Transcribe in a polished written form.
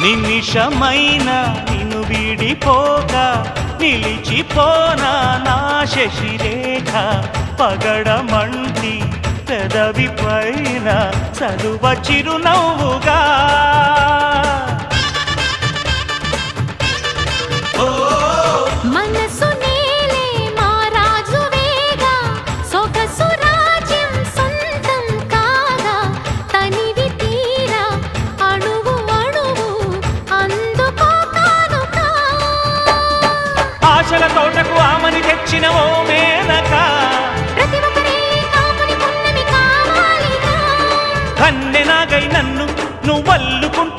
నిమిషమైన నిన్ను వీడిపోక నిలిచిపోనా నా శశిరేఖ పగడమంటి పెదవి పైన చలువ చిరునవ్వుగా మనసు నేలే మా రాజువేగా సొగసు రాజ్యం సొంతం కాగా తనివి తీరా అణువు అణువు అందుకో కానుకా ఆశల తోటకు ఆమని తెచ్చిన ఓ మేనక ప్రతి ఒక్కరే కాముని పున్నమి కావాలిగా కన్నెనాగై నన్ను నువ్వల్లుకుంటూ